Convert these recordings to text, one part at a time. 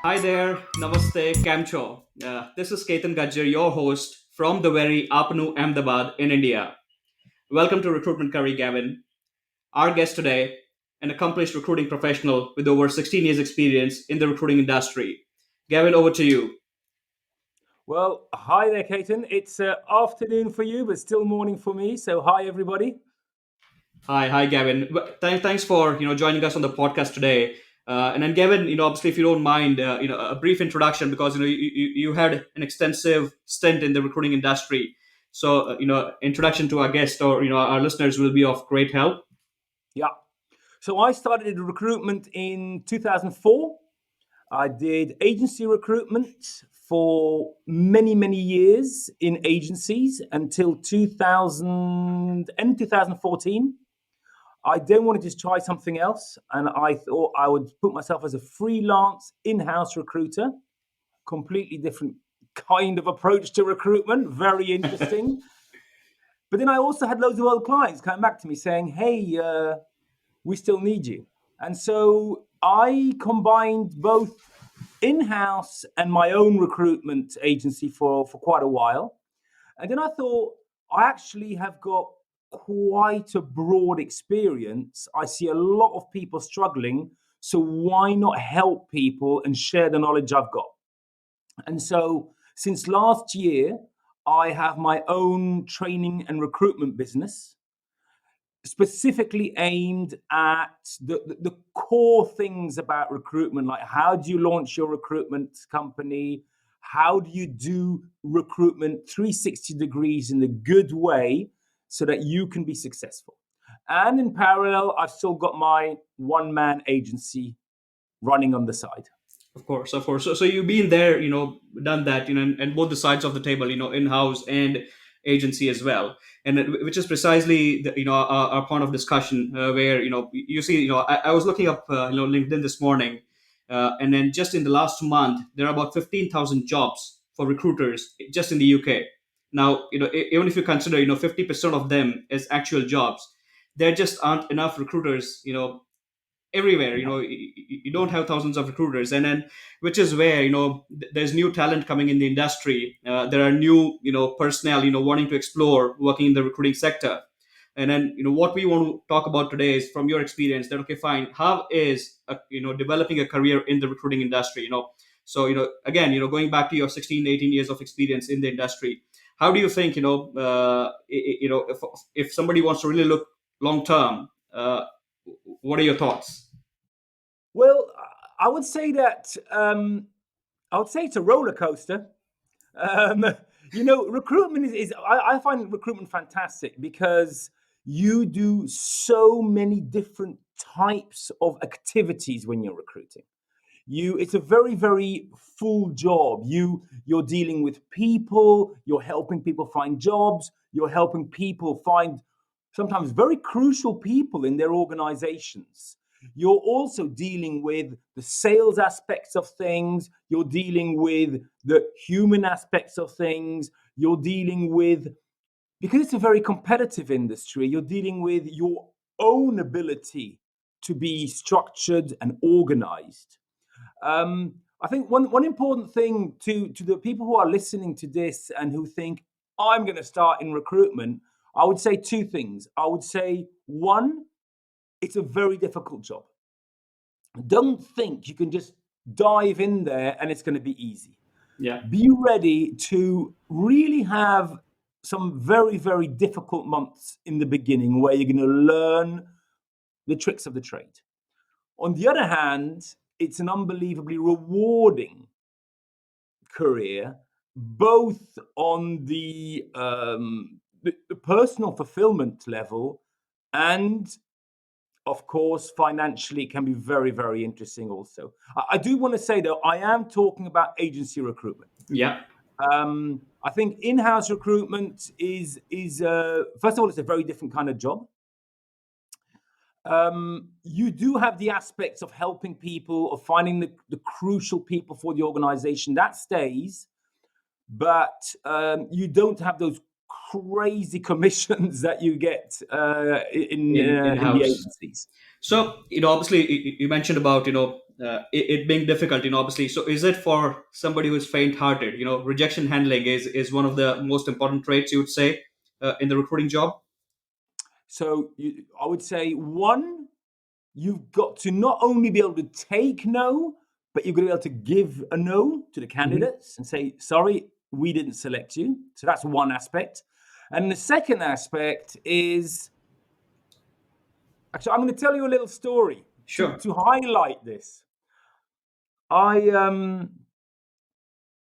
Hi there, Namaste, Kamcho. This is Ketan Gajjar, your host from the very Apnu, Ahmedabad in India. Welcome to Recruitment Curry, Gavin. Our guest today, an accomplished recruiting professional with over 16 years' experience in the recruiting industry. Gavin, over to you. Well, hi there, Keaton. It's afternoon for you, but still morning for me. So, hi, everybody. Hi, Gavin. Thanks for joining us on the podcast today. And then, Gavin, obviously, if you don't mind, a brief introduction because you had an extensive stint in the recruiting industry. So, introduction to our guest or our listeners will be of great help. Yeah. So, I started recruitment in 2004. I did agency recruitment for many, many years in agencies until 2000 and 2014. I then wanted to try something else, and I thought I would put myself as a freelance in-house recruiter. Completely different kind of approach to recruitment. Very interesting. But then I also had loads of old clients coming back to me saying, "Hey, we still need you." And so I combined both in-house and my own recruitment agency for quite a while. And then I thought, I actually have got quite a broad experience. I see a lot of people struggling. So why not help people and share the knowledge I've got? And so since last year, I have my own training and recruitment business specifically aimed at the core things about recruitment, like how do you launch your recruitment company? How do you do recruitment 360 degrees in a good way so that you can be successful? And in parallel, I've still got my one man agency running on the side. Of course, of course. So you've been there, done that, and both the sides of the table, in-house and agency as well, and which is precisely our point of discussion where you see, I was looking up LinkedIn this morning, and then just in the last month there are about 15,000 jobs for recruiters just in the UK. Now, even if you consider 50% of them as actual jobs, there just aren't enough recruiters, everywhere. You don't have thousands of recruiters, and then which is where there's new talent coming in the industry. There are new personnel wanting to explore working in the recruiting sector. And then what we want to talk about today is from your experience that, okay, fine, how is developing a career in the recruiting industry. So again, going back to your 16, 18 years of experience in the industry, how do you think if somebody wants to really look long term, what are your thoughts? Well, I would say that I would say it's a roller coaster. Um, recruitment I find recruitment fantastic because you do so many different types of activities when you're recruiting. It's a very, very full job. You're dealing with people, you're helping people find jobs, you're helping people find sometimes very crucial people in their organizations. You're also dealing with the sales aspects of things, you're dealing with the human aspects of things, you're dealing with, because it's a very competitive industry, you're dealing with your own ability to be structured and organized. I think one important thing to the people who are listening to this and who think, I'm going to start in recruitment, I would say two things. I would say, one, it's a very difficult job. Don't think you can just dive in there and it's going to be easy. Yeah. Be ready to really have some very, very difficult months in the beginning where you're going to learn the tricks of the trade. On the other hand, it's an unbelievably rewarding career, both on the personal fulfillment level and, of course, financially can be very, very interesting also. I do want to say, though, I am talking about agency recruitment. Yeah. I think in-house recruitment is first of all, it's a very different kind of job. You do have the aspects of helping people, of finding the crucial people for the organization. That stays, but you don't have those crazy commissions that you get in in the house. agencies. So obviously you mentioned about it being difficult, obviously. So is it for somebody who's faint-hearted? Rejection handling is one of the most important traits, you would say, in the recruiting job. So I would say one, you've got to not only be able to take no, but you've got to be able to give a no to the Hmm. candidates and say, sorry, we didn't select you. So that's one aspect. And the second aspect is actually, I'm going to tell you a little story Sure. to highlight this. I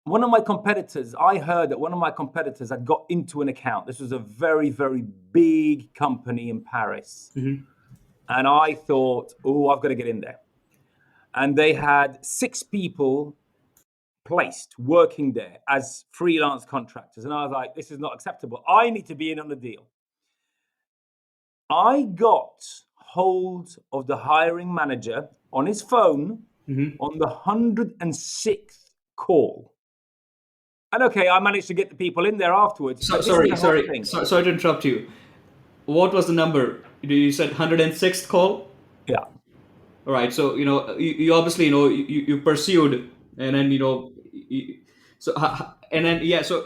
One of my competitors, I heard that one of my competitors had got into an account. This was a very, very big company in Paris. Hmm. And I thought, oh, I've got to get in there. And they had 6 people placed working there as freelance contractors. And I was like, this is not acceptable. I need to be in on the deal. I got hold of the hiring manager on his phone Hmm. on the 106th call. And okay, I managed to get the people in there afterwards, So, but this is sorry, the whole sorry, thing. sorry to interrupt you. What was the number? You said 106th call. Yeah. All right. So you obviously you pursued, and then and then yeah. So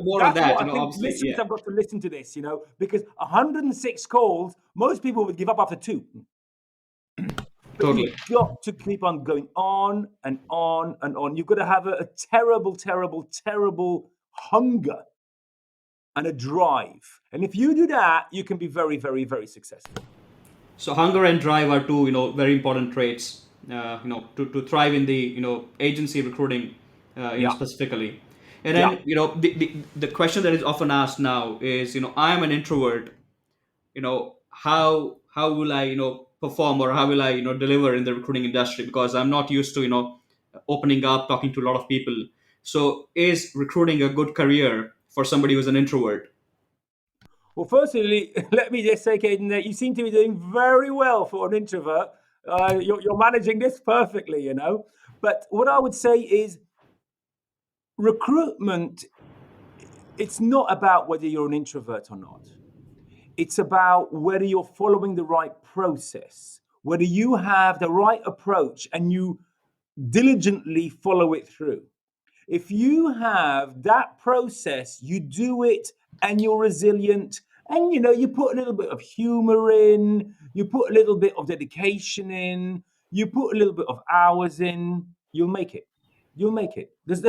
more on That's that. what I think Obviously, listeners yeah. have got to listen to this, because 106 calls, most people would give up after 2. But you've Totally. got to keep on going on and on and on. You've got to have a terrible, terrible, terrible hunger and a drive. And if you do that, you can be very, very, very successful. So hunger and drive are two, very important traits, to thrive in the, agency recruiting, Yeah, specifically. And yeah. then, the question that is often asked now is, I am an introvert, how will I, perform, or how will I, deliver in the recruiting industry, because I'm not used to, opening up, talking to a lot of people. So is recruiting a good career for somebody who's an introvert? Well, firstly, let me just say, Caden, that you seem to be doing very well for an introvert. You're managing this perfectly. But what I would say is recruitment, it's not about whether you're an introvert or not. It's about whether you're following the right process, whether you have the right approach and you diligently follow it through. If you have that process, you do it and you're resilient, and you put a little bit of humor in, you put a little bit of dedication in, you put a little bit of hours in, you'll make it. You'll make it. Right.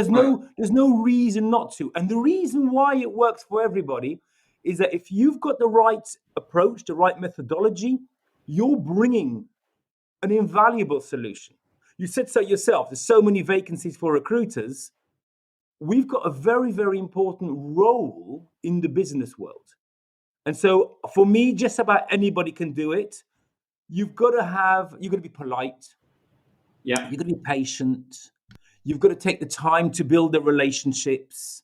There's no reason not to. And the reason why it works for everybody is that if you've got the right approach, the right methodology, you're bringing an invaluable solution. You said so yourself. There's so many vacancies for recruiters. We've got a very, very important role in the business world. And so for me, just about anybody can do it. You've got to be polite, Yeah. you've got to be patient, you've got to take the time to build the relationships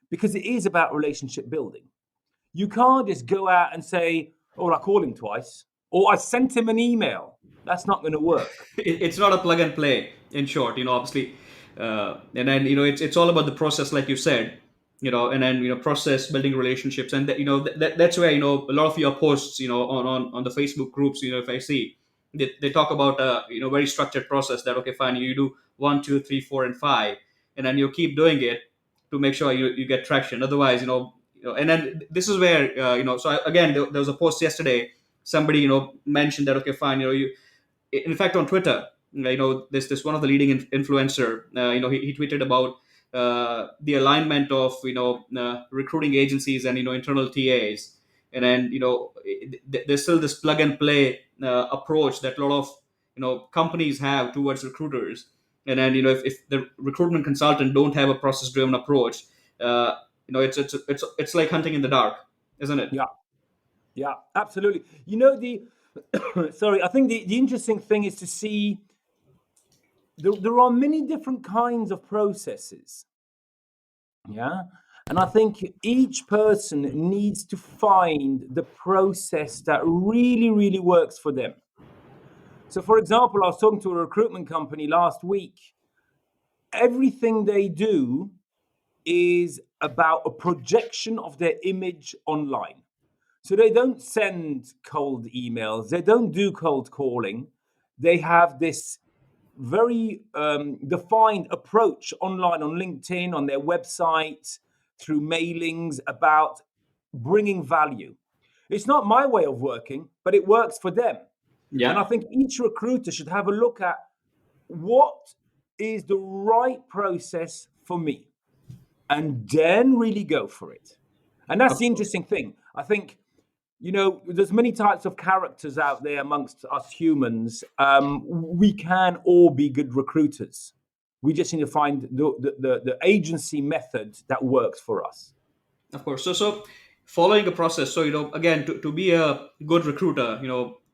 because it is about relationship building. You can't just go out and say, oh, I called him twice or I sent him an email. That's not going to work. It's not a plug and play, in short, obviously. And then it's all about the process, like you said, and then process, building relationships. And that, that's where a lot of your posts, on the Facebook groups, if I see, they talk about a very structured process, that okay, fine, you do 1, 2, 3, 4 and 5, and then you keep doing it to make sure you get traction. Otherwise, and then this is where, so again, there was a post yesterday, somebody mentioned that okay, fine, you in fact, on Twitter, this one of the leading influencer, he tweeted about the alignment of recruiting agencies and internal TAs. And then there's still this plug and play approach that a lot of companies have towards recruiters. And then if the recruitment consultant don't have a process driven approach, uh, it's like hunting in the dark, isn't it? Yeah, yeah, absolutely. The sorry, I think the interesting thing is to see there are many different kinds of processes. Yeah. And I think each person needs to find the process that really, really works for them. So, for example, I was talking to a recruitment company last week. Everything they do is about a projection of their image online. So they don't send cold emails, they don't do cold calling. They have this very defined approach online on LinkedIn, on their website, through mailings about bringing value. It's not my way of working, but it works for them. And I Yeah, think each recruiter should have a look at what is the right process for me and then really go for it. And that's of the course. interesting thing. I think, there's many types of characters out there amongst us humans. We can all be good recruiters. We just need to find the agency method that works for us. Of course. So following a process. So again, to be a good recruiter,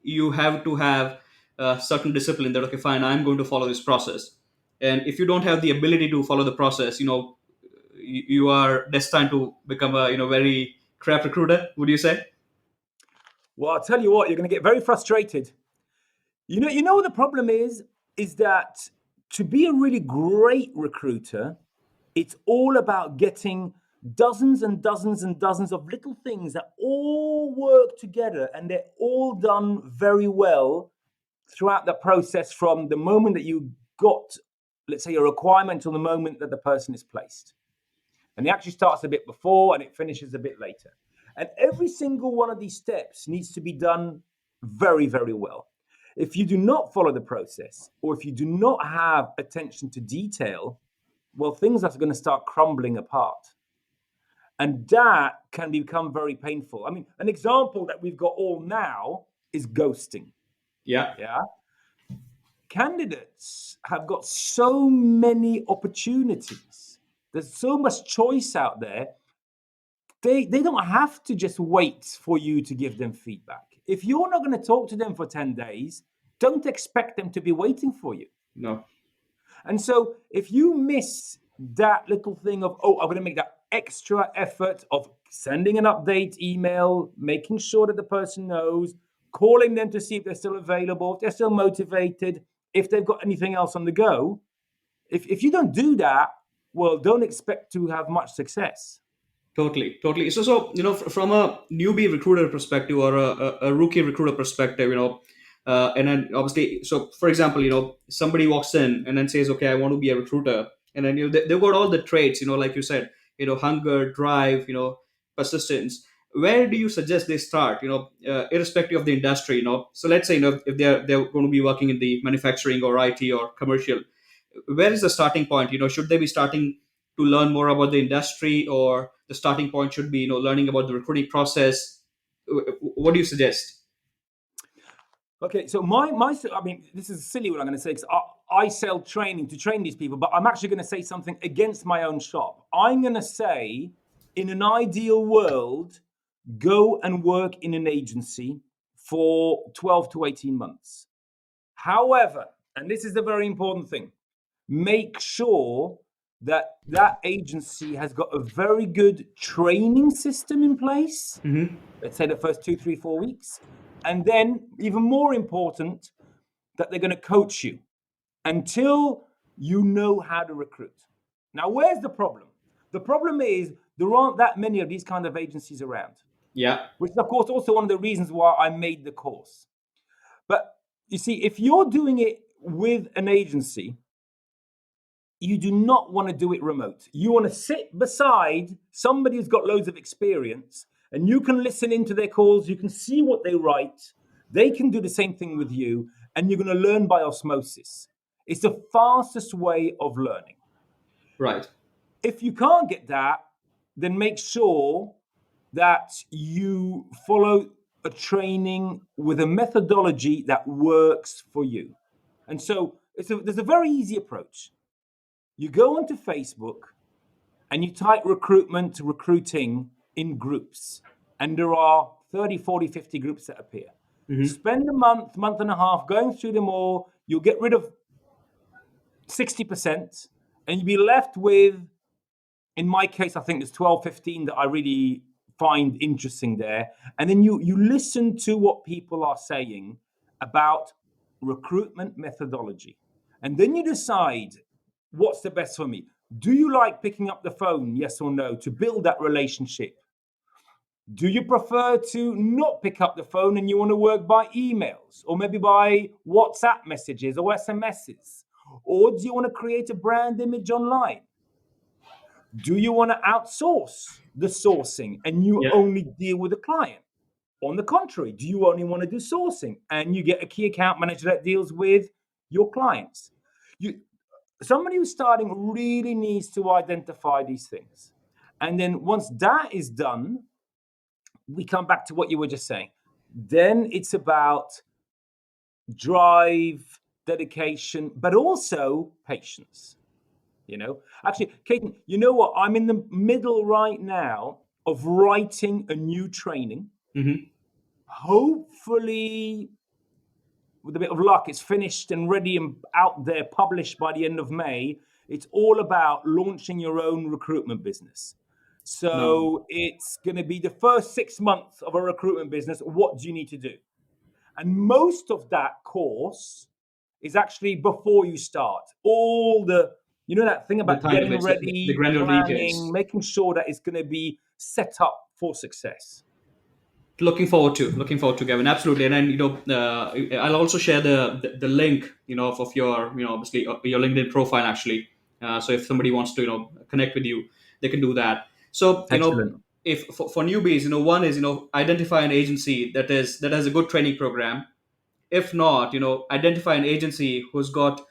you have to have a certain discipline that okay, fine, I'm going to follow this process. And if you don't have the ability to follow the process, you are destined to become a very crap recruiter. Would you say? Well, I'll tell you what, you're going to get very frustrated. You know what the problem is that to be a really great recruiter, it's all about getting dozens and dozens and dozens of little things that all work together and they're all done very well throughout the process from the moment that you got, let's say, a requirement till the moment that the person is placed. And it actually starts a bit before and it finishes a bit later. And every single one of these steps needs to be done very, very well. If you do not follow the process, or if you do not have attention to detail, well, things are going to start crumbling apart. And that can become very painful. I mean, an example that we've got all now is ghosting. Yeah, Yeah. Candidates have got so many opportunities. There's so much choice out there. They don't have to just wait for you to give them feedback. If you're not going to talk to them for 10 days, don't expect them to be waiting for you. no, And so if you miss that little thing of, oh, I'm going to make that extra effort of sending an update email, making sure that the person knows, calling them to see if they're still available, if they're still motivated, if they've got anything else on the go, if you don't do that, well, don't expect to have much success. totally, totally. So from a newbie recruiter perspective or a rookie recruiter perspective, and then obviously, so for example, somebody walks in and then says, okay, I want to be a recruiter, and then they've got all the traits, like you said, hunger, drive, persistence. Where do you suggest they start, irrespective of the industry, so let's say, if they're going to be working in the manufacturing or IT or commercial, where is the starting point? Should they be starting to learn more about the industry, or the starting point should be learning about the recruiting process? What do you suggest? Okay, so I mean, this is silly what I'm going to say because I sell training to train these people, but I'm actually going to say something against my own shop. I'm going to say, in an ideal world, go and work in an agency for 12 to 18 months. However, and this is the very important thing, make sure that that agency has got a very good training system in place. Hmm. Let's say the first 2, 3, 4 weeks. And then, even more important, that they're going to coach you until you know how to recruit. Now, where's the problem? The problem is there aren't that many of these kind of agencies around, Yeah, which is, of course, also one of the reasons why I made the course. But you see, if you're doing it with an agency, you do not want to do it remote. You want to sit beside somebody who's got loads of experience and you can listen into their calls, you can see what they write, they can do the same thing with you, and you're going to learn by osmosis. It's the fastest way of learning. right. If you can't get that, then make sure that you follow a training with a methodology that works for you. And so there's a very easy approach. You go onto Facebook and you type recruitment to recruiting in groups, and there are 30, 40, 50 groups that appear. Hmm. Spend a month and a half going through them all. You'll get rid of 60%, and you'll be left with, in my case, I think there's 12, 15 that I really find interesting there. And then you listen to what people are saying about recruitment methodology. And then you decide what's the best for me. Do you like picking up the phone, yes or no, to build that relationship? Do you prefer to not pick up the phone and you want to work by emails or maybe by WhatsApp messages or SMSs? Or do you want to create a brand image online? Do you want to outsource the sourcing and you Yeah. only deal with the client? On the contrary, do you only want to do sourcing and you get a key account manager that deals with your clients? You, somebody who's starting really needs to identify these things. And then once that is done, we come back to what you were just saying. Then it's about drive, dedication, but also patience. Actually, Ketan, you know what? I'm in the middle right now of writing a new training. Hmm. Hopefully, with a bit of luck, it's finished and ready and out there, published by the end of May. It's all about launching your own recruitment business. No. So it's going to be the first 6 months of a recruitment business. What do you need to do? And most of that course is actually before you start. All the, that thing The about kind of getting bits, the ready, granular planning, details. making sure that it's going to be set up for success. Looking forward to Gavin, absolutely. And then I'll also share the link, of your, obviously, your LinkedIn profile actually. So if somebody wants to, connect with you, they can do that. So Excellent. if for newbies, one is, identify an agency that has a good training program. If not, identify an agency who's got,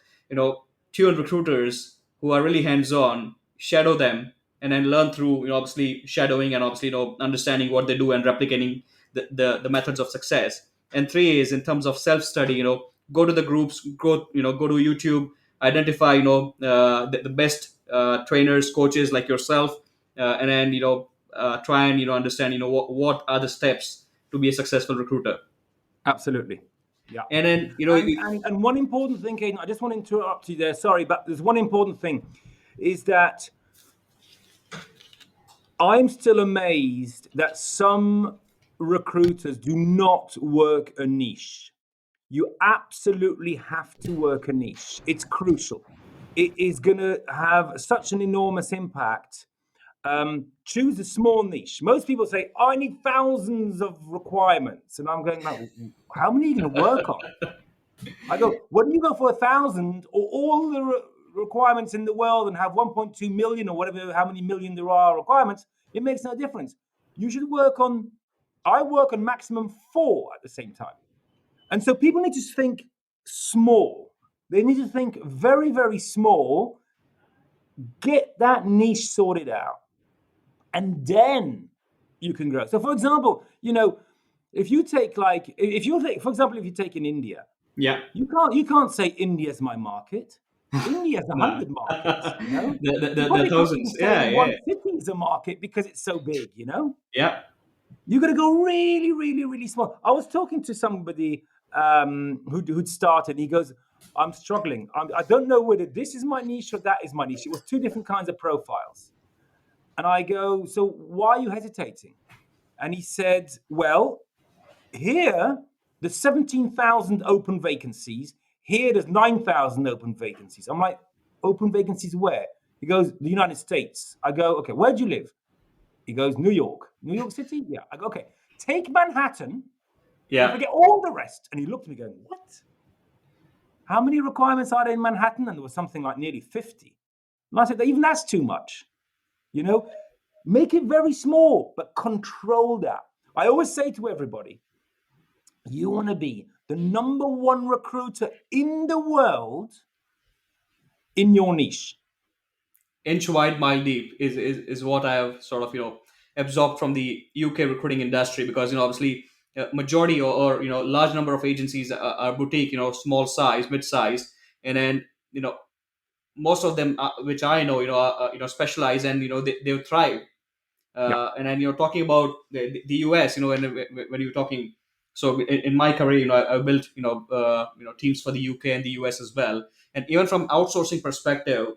tuned recruiters who are really hands-on, shadow them, and then learn through, obviously shadowing, and obviously, understanding what they do and replicating the methods of success. And three is in terms of self-study, go to the groups, go to YouTube, identify, the best trainers, coaches like yourself, and then, try and, understand, what are the steps to be a successful recruiter. Absolutely. Yeah. And then, And one important thing, Caden, I just want to interrupt you there. Sorry, but there's one important thing is that I'm still amazed that some recruiters do not work a niche. You absolutely have to work a niche. It's crucial. It is going to have such an enormous impact. Choose a small niche. Most people say, "Oh, I need thousands of requirements," and I'm going like, "How many are you going to work on?" I go, "Wouldn't you go for 1,000 or all the requirements in the world and have 1.2 million or whatever, how many million there are requirements? It makes no difference. You should work on. I work on maximum 4 at the same time." And so people need to think small. They need to think very, very small, get that niche sorted out, and then you can grow. So, for example, if you take for example, if you take in India, yeah. you can't say India's my market. India's a No. hundred markets. You The probably can't thousands. even say Yeah, yeah, one city is a market because it's so big. yeah, You got to go really, really, really small. I was talking to somebody who'd started. He goes, "I'm struggling. I don't know whether this is my niche or that is my niche." It was two different kinds of profiles. And I go, "So why are you hesitating?" And he said, "Well, here there's 17,000 open vacancies. Here there's 9,000 open vacancies." I'm like, "Open vacancies where?" He goes, "The United States." I go, "Okay, where do you live?" He goes, "New York." "New York City?" "Yeah." I go, "Okay, take Manhattan and yeah. forget all the rest." And he looked at me going, "What? How many requirements are there in Manhattan?" And there was something like nearly 50. And I said, "Even that's too much. You know, Make it very small, but control that." I always say to everybody, you want to be the number one recruiter in the world in your niche. Inch wide, mile deep is what I have sort of, absorbed from the UK recruiting industry, because, obviously, majority, or large number of agencies are boutique, small size, mid size, and then, most of them, which I know, specialize, and, they thrive. Yeah. And then you're talking about the US, when you're talking. So in my career, I built, teams for the UK and the US as well. And even from outsourcing perspective,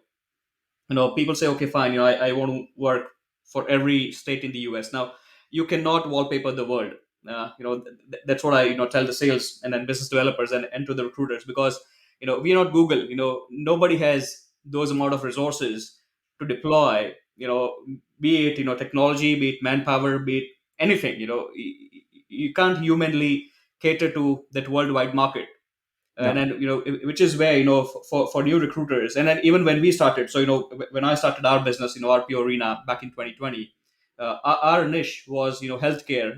people say, okay, fine, I want to work for every state in the US. Now, you cannot wallpaper the world. That's what I, tell the sales and then business developers, and to the recruiters, because, we're not Google. Nobody has those amount of resources to deploy, be it, technology, be it manpower, be it anything. You can't humanly cater to that worldwide market. Yeah. and then which is where for new recruiters, and then even when we started, so when I started our business, RPO Arena back in 2020, our niche was healthcare.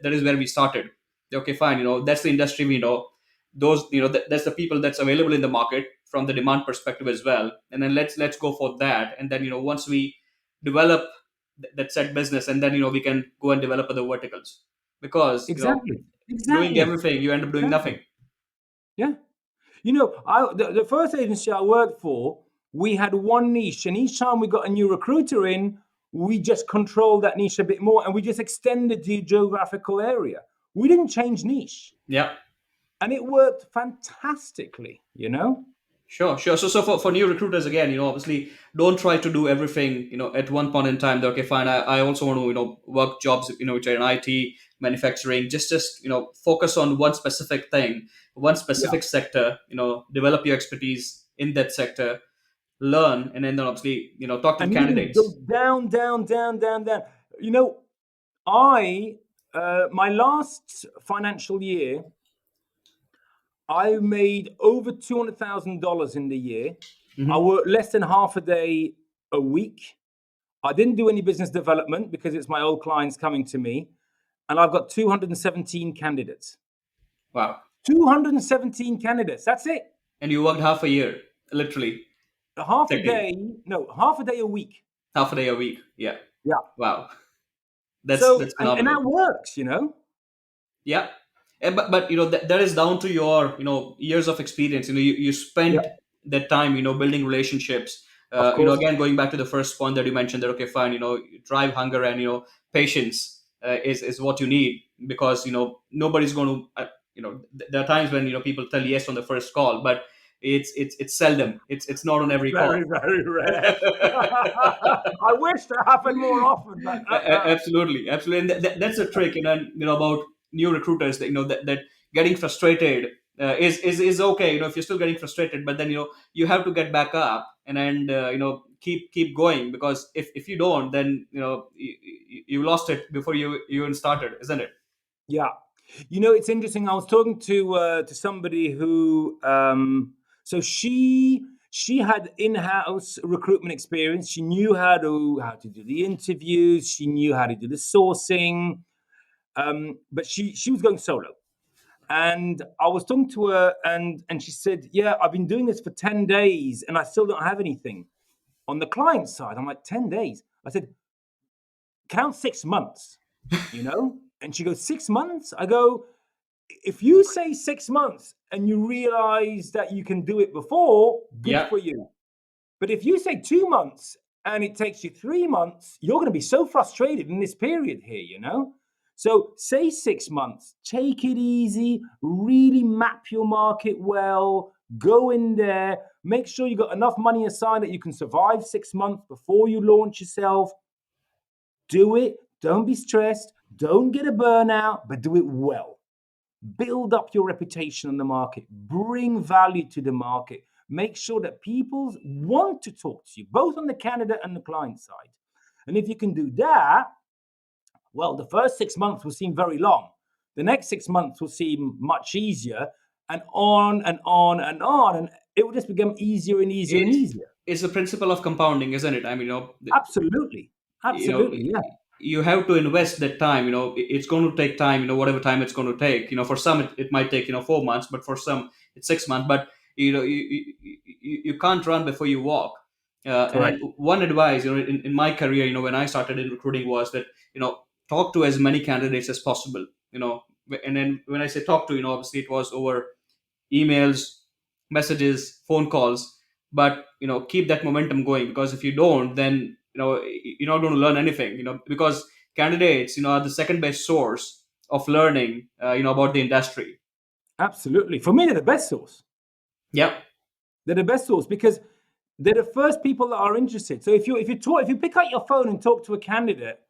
That is where we started. Okay, fine. That's the industry we know. Those that's the people that's available in the market from the demand perspective as well. And then let's go for that. And then once we develop that set business, and then we can go and develop other verticals, because Exactly. doing Exactly. everything you end up doing Exactly. nothing. Yeah. The first agency I worked for, we had one niche, and each time we got a new recruiter in, we just controlled that niche a bit more, and we just extended the geographical area. We didn't change niche, Yeah. and it worked fantastically. You know? Sure. So for new recruiters, again, obviously don't try to do everything, at one point in time. Okay, fine. I also want to, work jobs, which are in IT, manufacturing. Just, focus on one specific thing, one Yeah. specific sector, develop your expertise in that sector, learn, and then obviously, talk to the And even go candidates. down, down, down, down, down. You know, I my last financial year, I made over $200,000 in the year. I Hmm. worked less than half a day a week. I didn't do any business development because it's my old clients coming to me, and I've got 217 candidates. Wow. 217 candidates. That's it. And you worked half a year, literally, Half a technically, day, no, half a day a week. half a day a week. Yeah. Yeah. Wow. So, That's and phenomenal. that works, you know? Yeah. But that is down to your years of experience. You Yeah, spent that time building relationships. of course. Again, going back to the first point that you mentioned, that okay, fine, drive, hunger, and patience is what you need, because nobody's going to there are times when people tell yes on the first call, but it's seldom. It's not on every call. Very, very rare. I wish that happened more often, but Absolutely, and that's a trick, about new recruiters. That that getting frustrated is okay. If you're still getting frustrated, but then you have to get back up, and keep going, because if you don't, then you lost it before you even started, isn't it? yeah. You know, it's interesting. I was talking to somebody who, so she had in-house recruitment experience. She knew how to do the interviews. She knew how to do the sourcing, but she was going solo. And I was talking to her, and she said, "Yeah, I've been doing this for 10 days, and I still don't have anything on the client side." I'm like, "10 days?" I said, "Count 6 months." You know? And she goes, "6 months?" I go, if you say 6 months and you realize that you can do it before, good Yeah. for you. But if you say 2 months and it takes you 3 months, you're going to be so frustrated in this period here, you know? So say 6 months, take it easy, really map your market well, go in there, make sure you got enough money aside that you can survive 6 months before you launch yourself. Do it. Don't be stressed. Don't get a burnout, but do it well. Build up your reputation in the market, bring value to the market, make sure that people want to talk to you, both on the candidate and the client side. And if you can do that, well, the first 6 months will seem very long. The next 6 months will seem much easier, and on and on and on. And it will just become easier and easier and it's easier. it's a principle of compounding, isn't it? I mean, Absolutely. you know Absolutely. Yeah. you have to invest that time. It's going to take time, whatever time it's going to take. For some it might take 4 months, but for some it's 6 months. But you can't run before you walk. And then Correct. one advice, in my career, when I started in recruiting, was that talk to as many candidates as possible. And then when I say talk to, obviously it was over emails, messages, phone calls. But keep that momentum going, because if you don't, then you're not going to learn anything. Because candidates, are the second best source of learning, about the industry. Absolutely. For me, they're the best source. Yep. They're the best source because they're the first people that are interested. So if you pick up your phone and talk to a candidate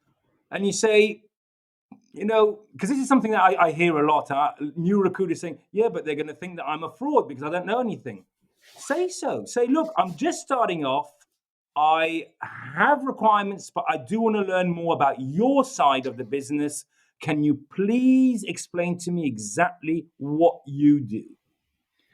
and you say, because this is something that I hear a lot, new recruiters saying, "Yeah, but they're going to think that I'm a fraud because I don't know anything." Say so. Say, "Look, I'm just starting off. I have requirements, but I do want to learn more about your side of the business. Can you please explain to me exactly what you do?"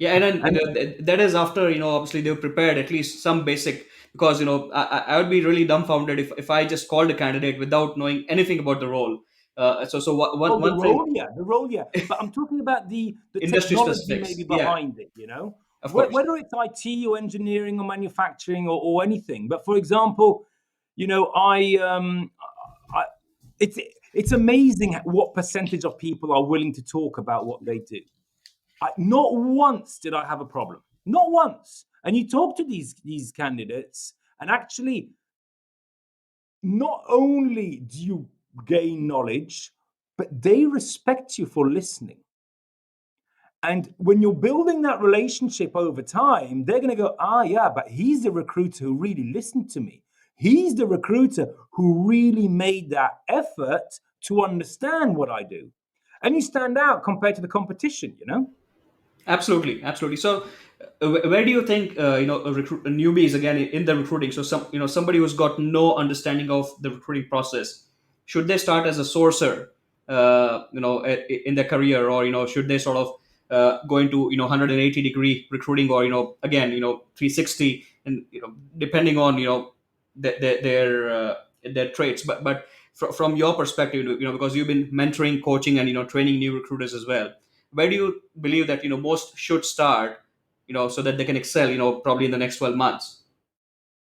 Yeah, and then And that is after, obviously they've prepared at least some basic, because I would be really dumbfounded if I just called a candidate without knowing anything about the role. So oh, the one thing, role, yeah, the role, yeah. But I'm talking about the industry technology maybe specifics. Yeah, behind it, you know? of course. Whether it's IT or engineering or manufacturing or anything. But for example, you know, I it's it's amazing what percentage of people are willing to talk about what they do. Not once did I have a problem. Not once. And you talk to these candidates, and actually, not only do you gain knowledge, but they respect you for listening. And when you're building that relationship over time, they're going to go, ah, yeah, but he's the recruiter who really listened to me. He's the recruiter who really made that effort to understand what I do. And you stand out compared to the competition, you know? Absolutely, absolutely. So, where do you think a newbie is again in the recruiting? So, somebody who's got no understanding of the recruiting process, should they start as a sourcer, in their career, or should they sort of go into 180-degree recruiting, or again 360, and depending on their traits, but from your perspective, because you've been mentoring, coaching, and training new recruiters as well, where do you believe that most should start, so that they can excel, probably in the next 12 months?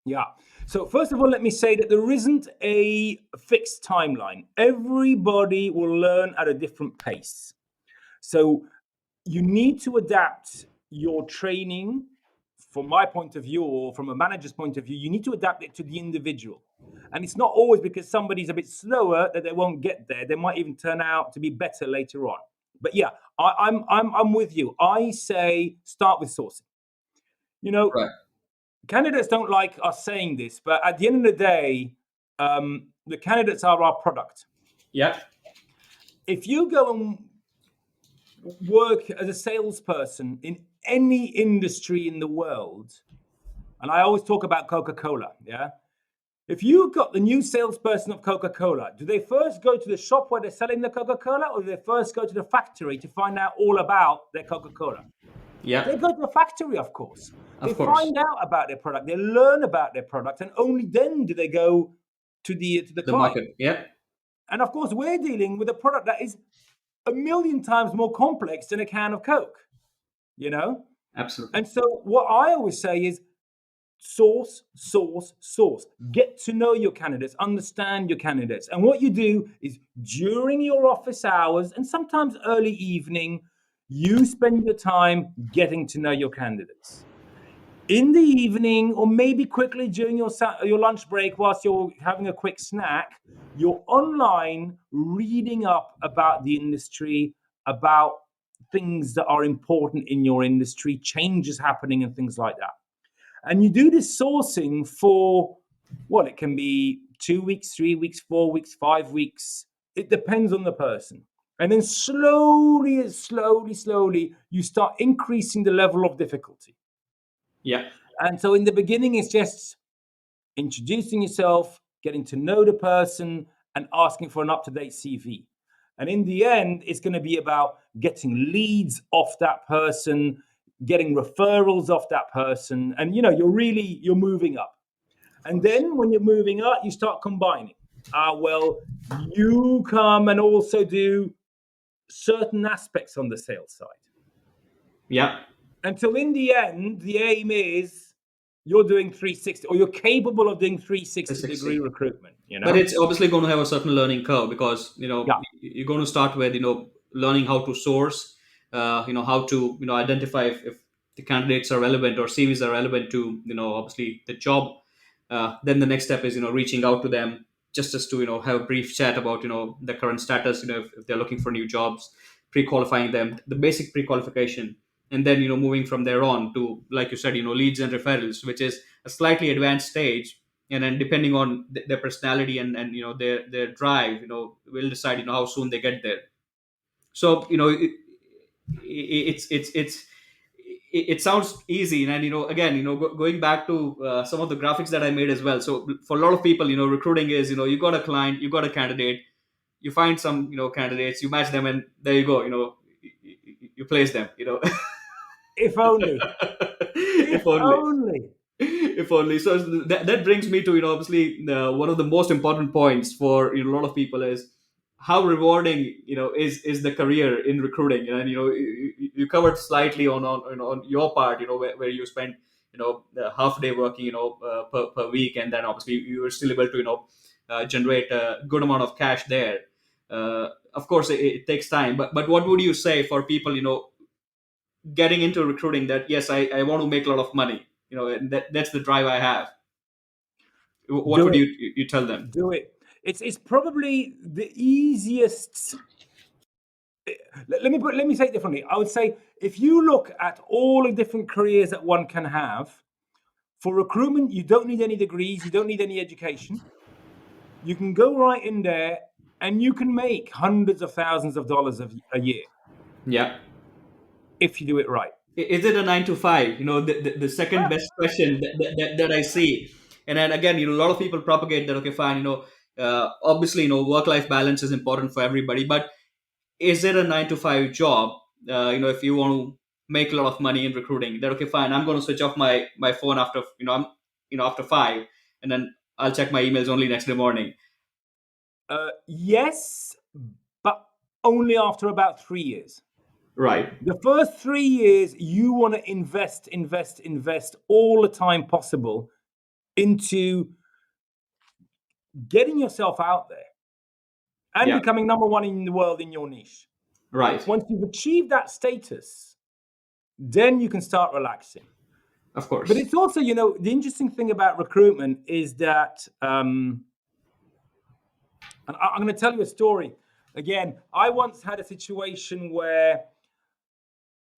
Yeah. So, first of all, let me say that there isn't a fixed timeline. Everybody will learn at a different pace. So, you need to adapt your training from my point of view or from a manager's point of view. You need to adapt it to the individual. And it's not always because somebody's a bit slower that they won't get there. They might even turn out to be better later on. But yeah, I'm with you. I say start with sourcing. You know, Right. candidates don't like us saying this, but at the end of the day, the candidates are our product. Yeah. If you go and work as a salesperson in any industry in the world, and I always talk about Coca Cola, yeah? If you got the new salesperson of Coca Cola, do they first go to the shop where they're selling the Coca Cola, or do they first go to the factory to find out all about their Coca Cola? Yeah. They go to the factory, of course. They Of course. find out about their product, they learn about their product, and only then do they go to the The client. market. Yeah. And of course, we're dealing with a product that is a million times more complex than a can of Coke, you know? Absolutely. And so what I always say is source, source, source. Get to know your candidates, understand your candidates. And what you do is during your office hours and sometimes early evening, you spend your time getting to know your candidates. In the evening, or maybe quickly during your lunch break, whilst you're having a quick snack, you're online reading up about the industry, about things that are important in your industry, changes happening, and things like that. And you do this sourcing for, well, it can be 2 weeks, 3 weeks, 4 weeks, 5 weeks. It depends on the person. And then slowly, slowly, slowly, you start increasing the level of difficulty. Yeah. And so in the beginning, it's just introducing yourself, getting to know the person, and asking for an up to date CV. And in the end, it's going to be about getting leads off that person, getting referrals off that person. And you're moving up. Of And course. then when you're moving up, you start combining. Well, you come and also do certain aspects on the sales side. Yeah. Until in the end, the aim is you're doing 360 or you're capable of doing 360-degree 360. recruitment, you But know? it's obviously going to have a certain learning curve, because Yeah. you're going to start with learning how to source, how to identify if the candidates are relevant, or CVs are relevant to obviously the job. Then the next step is reaching out to them, just as to have a brief chat about the current status, if they're looking for new jobs, pre-qualifying them, the basic pre-qualification, and then moving from there on to, like you said, leads and referrals, which is a slightly advanced stage. And then depending on their personality and their drive, will decide how soon they get there. So it's it sounds easy, and again, going back to some of the graphics that I made as well. So for a lot of people, recruiting is, you got a client, you got a candidate, you find some candidates, you match them, and there you go, you place them. If only. If If only. only. If only. So that brings me to, obviously, one of the most important points for, a lot of people is how rewarding, is the career in recruiting. And you covered slightly on your part, where you spent, half a day working, per week, and then obviously you were still able to, generate a good amount of cash there. Of course, it takes time, but what would you say for people, getting into recruiting, that yes, I want to make a lot of money, and that's the drive I have. What Do would it. you tell them? Do it. It's probably the easiest. Let me say it differently. I would say if you look at all the different careers that one can have, for recruitment, you don't need any degrees, you don't need any education. You can go right in there and you can make hundreds of thousands of dollars a year Yeah. if you do it right. Is it a 9 to 5? The second Ah, best question that I see. And then again, a lot of people propagate that, okay, fine, obviously, work life balance is important for everybody, but is it a 9 to 5 job? If you want to make a lot of money in recruiting, that okay, fine, I'm going to switch off my phone after, after 5, and then I'll check my emails only next day morning. yes, but only after about 3 years. Right. The first 3 years, you want to invest all the time possible into getting yourself out there and Yeah. becoming number one in the world in your niche. Right. Once you've achieved that status, then you can start relaxing. Of But course. it's also, the interesting thing about recruitment is that, and I'm going to tell you a story. Again, I once had a situation where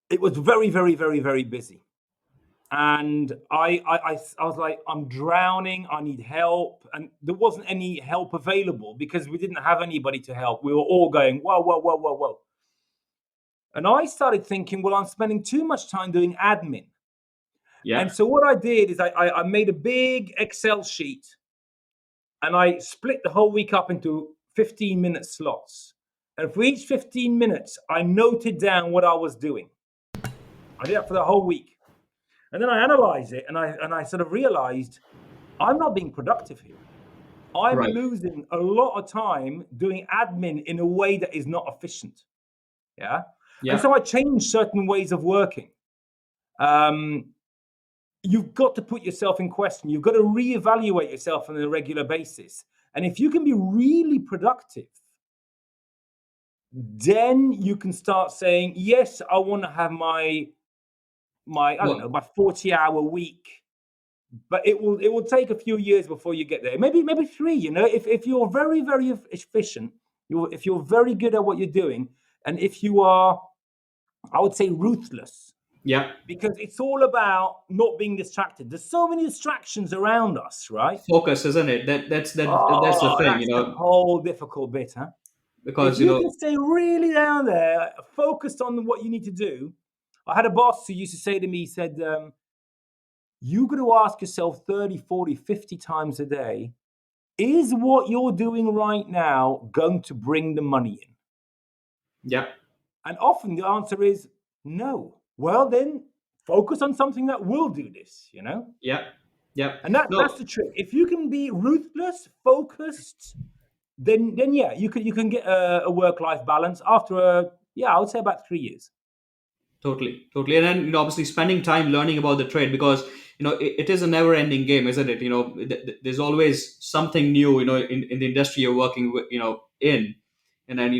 it was very, very, very, very busy. And I was like, I'm drowning. I need help. And there wasn't any help available because we didn't have anybody to help. We were all going, whoa, whoa, whoa, whoa, whoa. And I started thinking, well, I'm spending too much time doing admin. Yeah. And so what I did is I made a big Excel sheet and I split the whole week up into 15-minute slots. And for each 15 minutes, I noted down what I was doing. I did that for the whole week. And then I analyzed it and I sort of realized I'm not being productive here. I'm Right. losing a lot of time doing admin in a way that is not efficient. Yeah. And Yeah. so I changed certain ways of working. Um, you've got to put yourself in question. You've got to reevaluate yourself on a regular basis. And if you can be really productive, then you can start saying, yes, I want to have my I don't Well, know, my 40-hour week. But it will take a few years before you get there. Maybe 3, if you're very, very efficient, if you're very good at what you're doing, and if you are, I would say, ruthless, yeah. because it's all about not being distracted. There's so many distractions around us, right? Focus, isn't it? That's the Oh, thing, that's the whole difficult bit, huh? If because you can stay really down there, focused on what you need to do. I had a boss who used to say to me, he said, you got to ask yourself 30, 40, 50 times a day, is what you're doing right now going to bring the money in? yeah. And often the answer is no. Well, then focus on something that will do this. Yeah. Yeah. And that's No, the trick. If you can be ruthless, focused, then yeah, you can get a work-life balance after I would say about 3 years. totally, totally. And then, obviously spending time learning about the trade, because it is a never-ending game, isn't it? There's always something new, in the industry you're working with, in. And then,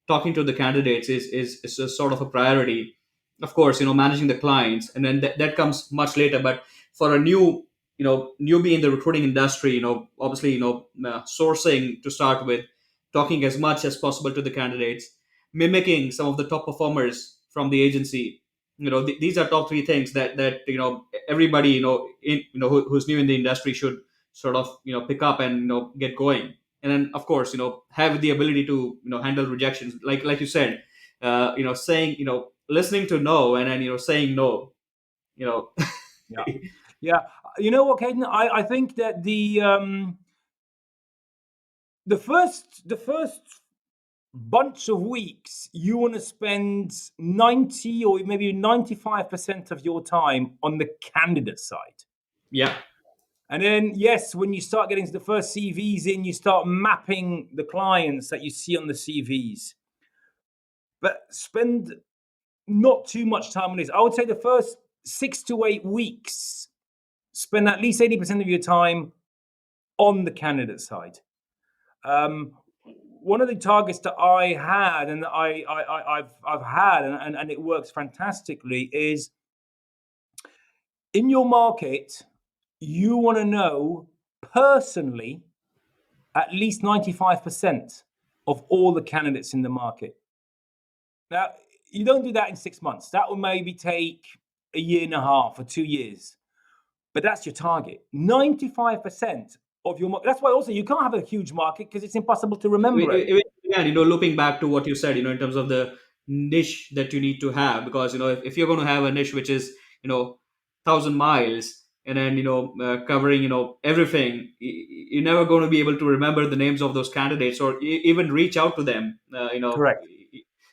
talking to the candidates is a sort of a priority. Of course, managing the clients, and then that comes much later. But for a newbie in the recruiting industry, obviously, sourcing to start with, talking as much as possible to the candidates, mimicking some of the top performers from the agency. These are top 3 things that everybody, who's new in the industry should sort of pick up and get going. And then, of course, have the ability to handle rejections, like you said, saying, listening to no, and then saying no. you know Yeah. Yeah. You know what, Caden? I think that the first bunch of weeks, you want to spend 90 or maybe 95% of your time on the candidate side. Yeah. And then, yes, when you start getting to the first CVs in, you start mapping the clients that you see on the CVs. But spend not too much time on this. I would say the first 6 to 8 weeks, spend at least 80% of your time on the candidate side. Um, One of the targets that I had and that I've had and it works fantastically is in your market, you want to know personally at least 95% of all the candidates in the market. Now, you don't do that in 6 months. That will maybe take a year and a half or 2 years. But that's your target. 95% of your market. That's why also you can't have a huge market because it's impossible to remember everything. Again, looping back to what you said, in terms of the niche that you need to have, because if you're going to have a niche which is 1,000 miles, and then covering everything, you're never going to be able to remember the names of those candidates, or even reach out to them. Correct.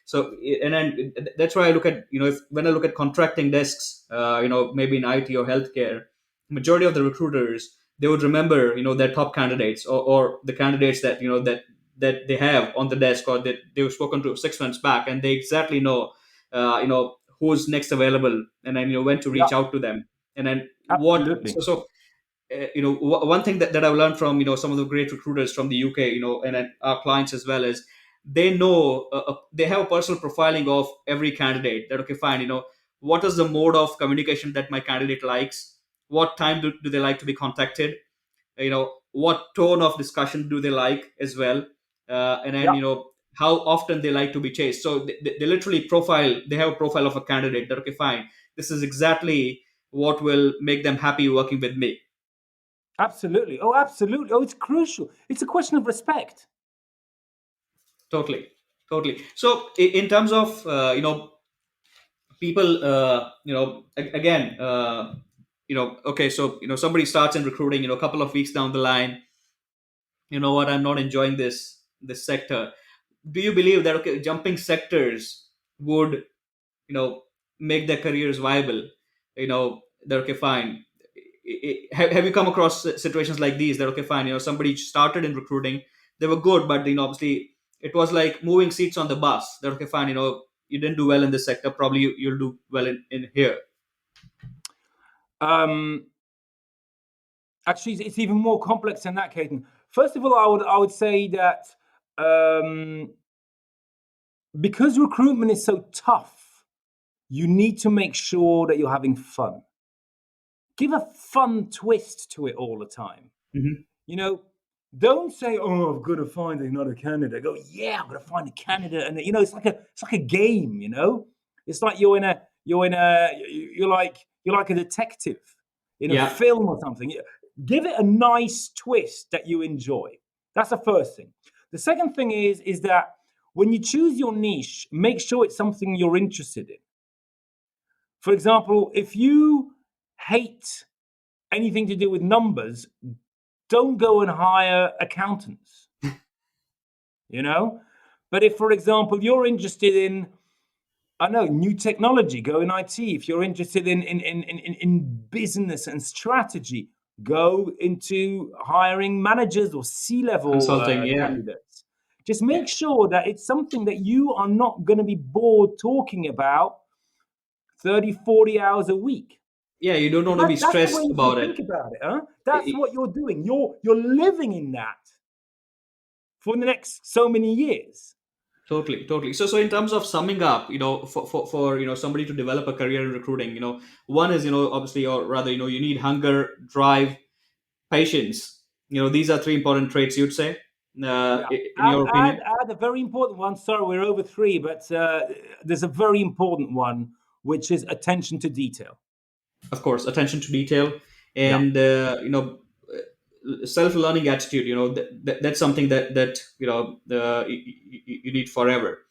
So, and then that's why I look at, if when I look at contracting desks, maybe in IT or healthcare, majority of the recruiters, they would remember their top candidates, or the candidates that that they have on the desk, or that they've spoken to 6 months back, and they exactly know who's next available, and then when to Yeah, reach out to them, and then what. absolutely. One thing that I've learned from some of the great recruiters from the UK, and then our clients as well, is they know, they have a personal profiling of every candidate. That, okay, fine, what is the mode of communication that my candidate likes, what time do they like to be contacted, what tone of discussion do they like as well, and then Yeah, how often they like to be chased. So they literally profile, they have a profile of a candidate, that, okay, fine, this is exactly what will make them happy working with me. absolutely. Oh, absolutely. Oh, it's crucial. It's a question of respect. Totally, totally. So in terms of people, again, okay, so somebody starts in recruiting, a couple of weeks down the line, what, I'm not enjoying this sector. Do you believe that, okay, jumping sectors would make their careers viable? That, okay, fine. Have you come across situations like these, that, okay, fine, somebody started in recruiting, they were good, but obviously it was like moving seats on the bus, that, okay, fine, you didn't do well in this sector, probably you'll do well in here. Um, Actually, it's even more complex than that, Caden. First of all, I would say that um, because recruitment is so tough, you need to make sure that you're having fun. Give a fun twist to it all the time. Hmm. You know, don't say, "Oh, I've got to find another candidate." Go, "Yeah, I'm going to find a candidate," and it's like a game. It's like you're like a detective in a Yeah. film or something. Give it a nice twist that you enjoy. That's the first thing. The second thing is that when you choose your niche, make sure it's something you're interested in. For example, if you hate anything to do with numbers, don't go and hire accountants, you know? But if, for example, you're interested in, I don't know, new technology, go in IT. If you're interested in business and strategy, go into hiring managers or C-level Consulting. Yeah. candidates. Just Yeah. make sure that it's something that you are not going to be bored talking about 30, 40 hours a week. Yeah, you don't want to That, be that's the way stressed you about should it. think about it, huh? That's what you're doing. You're living in that for the next so many years. Totally, totally. So in terms of summing up, for somebody to develop a career in recruiting, one is, obviously, or rather, you need hunger, drive, patience. These are three important traits, you'd say, Yeah. in Add, your add, opinion. add a very important one. Sorry, we're over three, but there's a very important one, which is attention to detail. Of course, attention to detail, Yeah, and self-learning attitude. That's something that you need forever.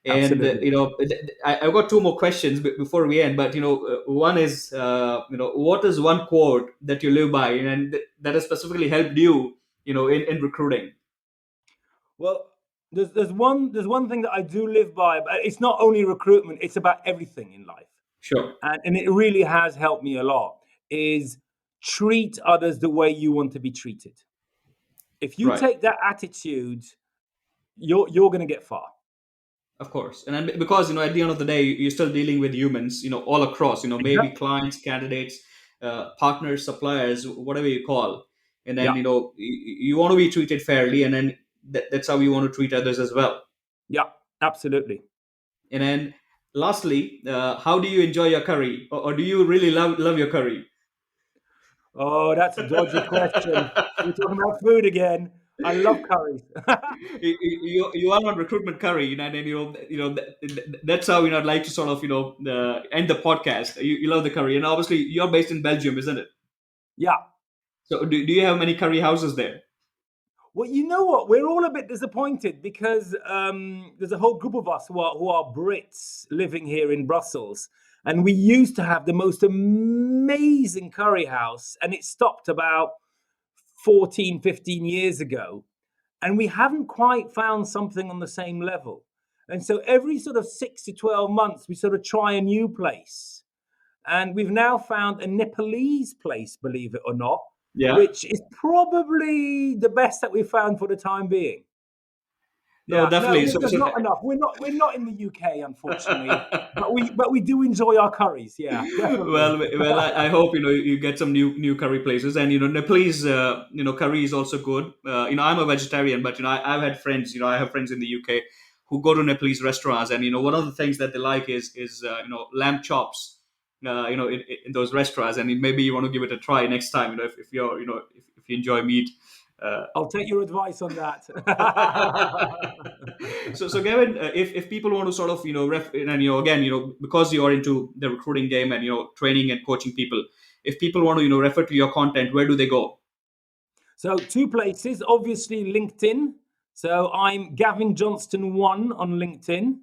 And absolutely. I've got two more questions before we end. But one is, what is one quote that you live by, and that has specifically helped you, in recruiting? Well, there's one thing that I do live by, but it's not only recruitment, it's about everything in life. Sure. And it really has helped me a lot, is treat others the way you want to be treated. If you Right. take that attitude, you're going to get far. Of course. And then because, at the end of the day, you're still dealing with humans, all across, maybe Exactly. clients, candidates, partners, suppliers, whatever you call. And then, Yeah, you want to be treated fairly. And then that's how you want to treat others as well. yeah, absolutely. And then lastly, how do you enjoy your curry? Or do you really love your curry? Oh, that's a dodgy question. We're talking about food again. I love curries. You are on recruitment curry, and then that's how I'd like to sort of end the podcast. You love the curry, and obviously you're based in Belgium, isn't it? Yeah. So do you have many curry houses there? Well, you know what? We're all a bit disappointed because there's a whole group of us who are Brits living here in Brussels. And we used to have the most amazing curry house, and it stopped about 14, 15 years ago. And we haven't quite found something on the same level. And so every sort of 6 to 12 months, we sort of try a new place. And we've now found a Nepalese place, believe it or not, Yeah. which is probably the best that we've found for the time being. No, Yeah, no, definitely. there's not enough. We're not in the UK, unfortunately, but we do enjoy our curries. Yeah, definitely. well, I hope you get some new curry places, and Nepalese curry is also good. I'm a vegetarian, but I've had friends. I have friends in the UK who go to Nepalese restaurants, and one of the things that they like is lamb chops. In those restaurants, and maybe you want to give it a try next time. If you're if you enjoy meat. Uh, I'll take your advice on that. so Gavin, if people want to sort of and again because you're into the recruiting game and training and coaching people, if people want to refer to your content, where do they go? So two places, obviously LinkedIn. So I'm Gavin Johnston 1 on LinkedIn.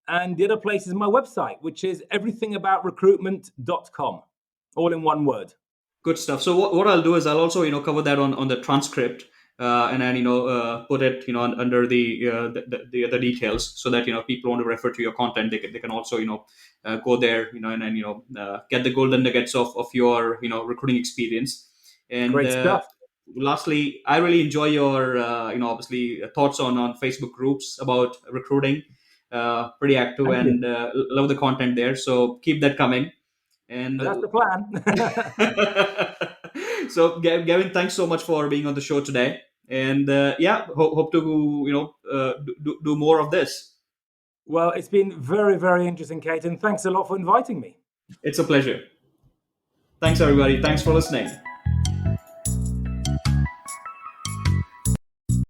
And the other place is my website, which is everythingaboutrrecruitment.com, all in one word. Good stuff. So what I'll do is I'll also cover that on the transcript, and then put it under the details, so that people want to refer to your content, they can also go there, and then get the golden nuggets of your recruiting experience. And Great stuff. lastly, I really enjoy your obviously thoughts on Facebook groups about recruiting. Pretty active, Thank you. and love the content there. So keep that coming. And That's the plan. so, Gavin, thanks so much for being on the show today. And yeah, hope to do more of this. Well, it's been very, very interesting, Kate, and thanks a lot for inviting me. It's a pleasure. Thanks, everybody. Thanks for listening.